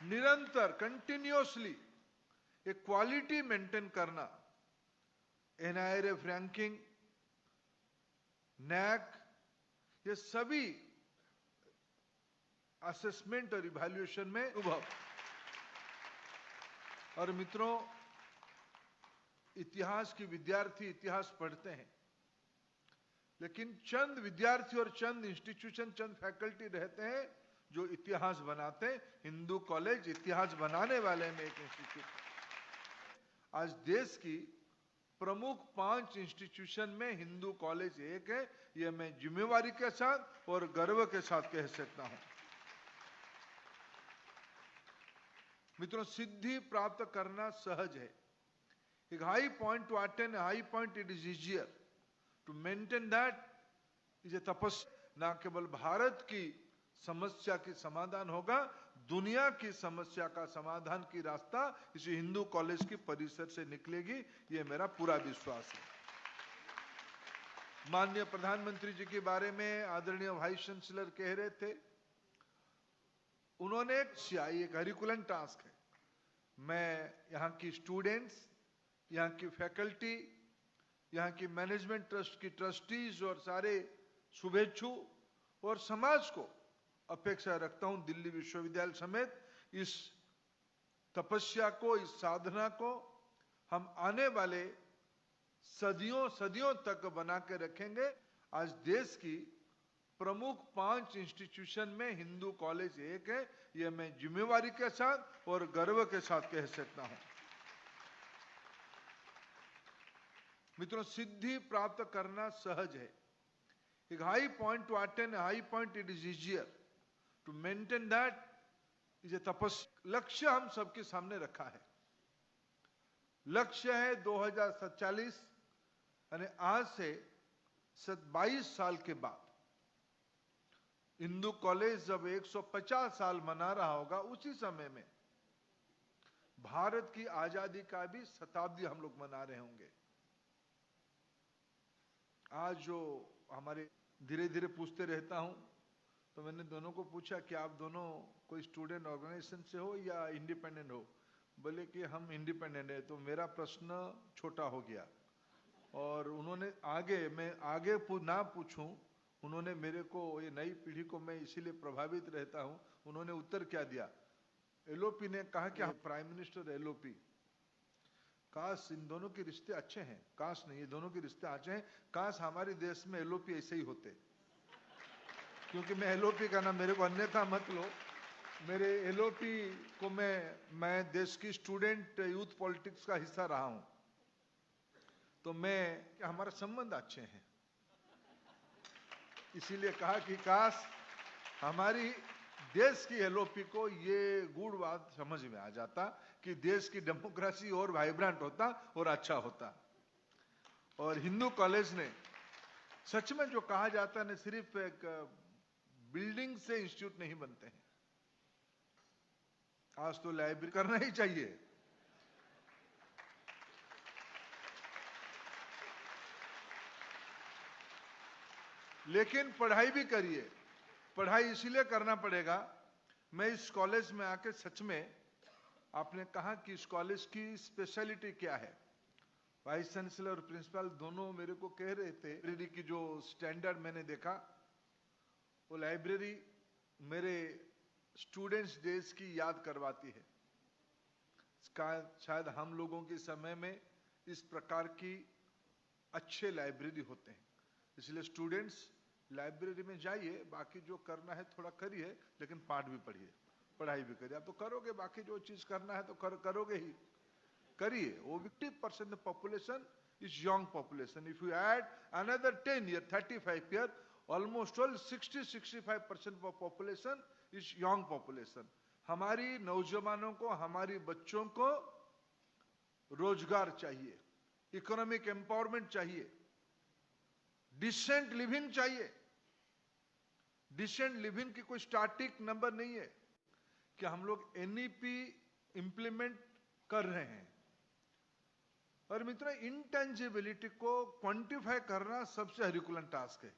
निरंतर कंटिन्यूअसली एक quality maintain करना, एनआईआरएफ रैंकिंग, नैक, ये सभी असेसमेंट और इवैल्यूएशन में अनुभव। और मित्रों, इतिहास के विद्यार्थी इतिहास पढ़ते हैं, लेकिन चंद विद्यार्थी और चंद इंस्टीट्यूशन, चंद फैकल्टी रहते हैं जो इतिहास बनाते हैं। हिंदू कॉलेज इतिहास बनाने वाले में एक इंस्टीट्यूट। आज देश की प्रमुख 5 इंस्टीट्यूशन में हिंदू कॉलेज एक है। यह मैं जिम्मेवारी के साथ और गर्व के साथ कह सकता हूं। मित्रों, सिद्धि प्राप्त करना सहज है। एक high point to attain high point, it is easier to maintain that is a तपस्या। ना केवल भारत की समस्या की समाधान होगा, दुनिया की समस्या का समाधान की रास्ता इसी हिंदू कॉलेज की परिसर से निकलेगी, यह मेरा पूरा विश्वास है। माननीय प्रधानमंत्री जी के बारे में आदरणीय वाइस चांसलर कह रहे थे, उन्होंने एक करिकुलम टास्क है। मैं यहाँ की स्टूडेंट्स, यहाँ की फैकल्टी, यहाँ की मैनेजमेंट ट्रस्ट की ट्रस्टीज और सारे शुभेच्छु और समाज को अपेक्षा रखता हूं, दिल्ली विश्वविद्यालय समेत इस तपस्या को, इस साधना को हम आने वाले सदियों तक बना के रखेंगे। आज देश की प्रमुख 5 इंस्टीट्यूशन में हिंदू कॉलेज एक है। यह मैं जिम्मेवारी के साथ और गर्व के साथ कह सकता हूं। मित्रों, सिद्धि प्राप्त करना सहज है। एक high point to attain high point, it is easier to maintain that is a तपस्या। लक्ष्य हम सबके सामने रखा है। लक्ष्य है 2047, यानी आज से 22 साल के बाद हिंदू कॉलेज जब 150 साल मना रहा होगा, उसी समय में भारत की आजादी का भी शताब्दी हम लोग मना रहे होंगे। आज जो हमारे धीरे धीरे पूछते रहता हूं, तो मैंने दोनों को पूछा कि आप दोनों कोई स्टूडेंट ऑर्गेनाइजेशन से हो या इंडिपेंडेंट हो? बोले कि हम इंडिपेंडेंट है। तो मेरा प्रश्न छोटा हो गया और उन्होंने मैं आगे ना पूछूं, उन्होंने मेरे को, ये नई पीढ़ी को मैं इसीलिए प्रभावित रहता हूं, उन्होंने उत्तर क्या दिया? एलओपी ने कहा कि प्राइम मिनिस्टर एलओपी, काश इन दोनों के रिश्ते अच्छे हैं, काश नहीं, ये दोनों के रिश्ते अच्छे हैं, काश हमारे देश में एलओपी ऐसे ही होते। क्योंकि मैं एलओपी का नाम, मेरे को अन्यथा मत लो, मेरे एलओपी को मैं देश की स्टूडेंट यूथ पॉलिटिक्स का हिस्सा रहा हूं, तो हमारा संबंध अच्छे हैं, इसीलिए कहा कि काश हमारी देश की एलओपी को ये गुड़ बात समझ में आ जाता कि देश की डेमोक्रेसी और वाइब्रेंट होता और अच्छा होता। और हिंदू कॉलेज ने सच में जो कहा जाता है, सिर्फ एक बिल्डिंग से इंस्टीट्यूट नहीं बनते हैं। आज तो लाइब्रेरी करना ही चाहिए। लेकिन पढ़ाई भी करिए। पढ़ाई इसीलिए करना पड़ेगा, मैं इस कॉलेज में आके सच में, आपने कहा कि इस कॉलेज की स्पेशलिटी क्या है, वाइस चांसलर और प्रिंसिपल दोनों मेरे को कह रहे थे, लाइब्रेरी की जो स्टैंडर्ड मैंने देखा, वो लाइब्रेरी मेरे स्टूडेंट्स डेज की याद करवाती है। शायद हम लोगों के समय में इस प्रकार की अच्छे लाइब्रेरी होते हैं, इसलिए स्टूडेंट्स लाइब्रेरी में जाइए, बाकी जो करना है थोड़ा करिए, लेकिन पाठ भी पढ़िए, पढ़ाई भी करिए। आप तो करोगे, बाकी जो चीज करना है तो करोगे ही, करिए। वो 50% population is young population. If you add another 10 year, 35 year, almost all 60-65% of population is young population. हमारी नौजवानों को, हमारी बच्चों को रोजगार चाहिए, इकोनॉमिक एम्पावरमेंट चाहिए, डिसेंट लिविंग चाहिए। डिसेंट लिविंग की कोई स्टैटिक नंबर नहीं है कि हम लोग एनईपी इंप्लीमेंट कर रहे हैं। और मित्रों, इंटेंजिबिलिटी को क्वांटिफाई करना सबसे हरिकुलम टास्क है।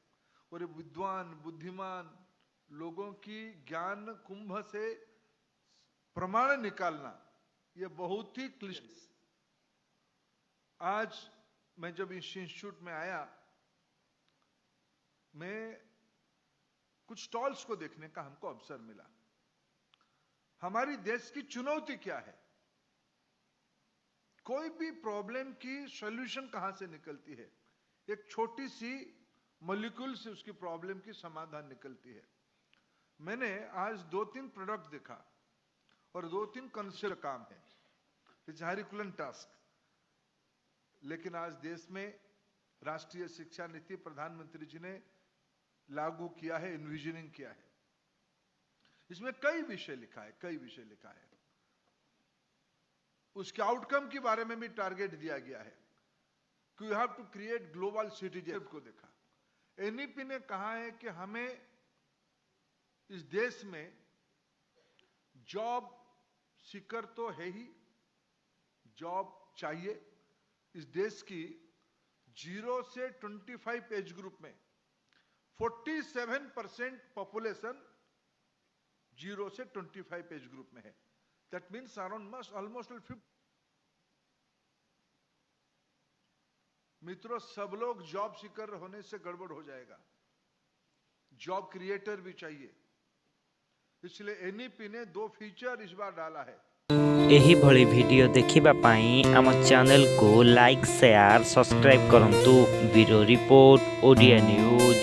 और विद्वान, बुद्धिमान लोगों की ज्ञान कुंभ से प्रमाण निकालना यह बहुत ही क्लिष्ट। आज मैं जब इस इंस्टीट्यूट में आया, मैं कुछ स्टॉल्स को देखने का हमको अवसर मिला। हमारी देश की चुनौती क्या है, कोई भी प्रॉब्लम की सॉल्यूशन कहां से निकलती है, एक छोटी सी मॉलिक्यूल से उसकी प्रॉब्लम की समाधान निकलती है। मैंने आज 2-3 प्रोडक्ट देखा और 2-3 कंसेप्ट काम है, इट्स हरिकुलन टास्क। लेकिन आज देश में राष्ट्रीय शिक्षा नीति प्रधानमंत्री जी ने लागू किया है, इन्विजनिंग किया है। इसमें कई विषय लिखा है, कई विषय लिखा है। उसके आउटकम के बारे में भी टारगेट दिया गया है कि you have to create global citizen को देखा। एनईपी ने कहा है कि हमें इस देश में जॉब सीकर तो है ही, जॉब चाहिए। इस देश की 0 से 25 एज ग्रुप में 47% पॉपुलेशन 0 से 25 एज ग्रुप में है। That means around almost 50। मित्रों, सब लोग जॉब सीकर होने से गड़बड़ हो जाएगा, जॉब क्रिएटर भी चाहिए। इसलिए एनईपी ने 2 फीचर इस बार डाला है। एही भली वीडियो देखिबा पाई आम चैनल को लाइक शेयर सब्सक्राइब करंतु। Bureau report Odia news.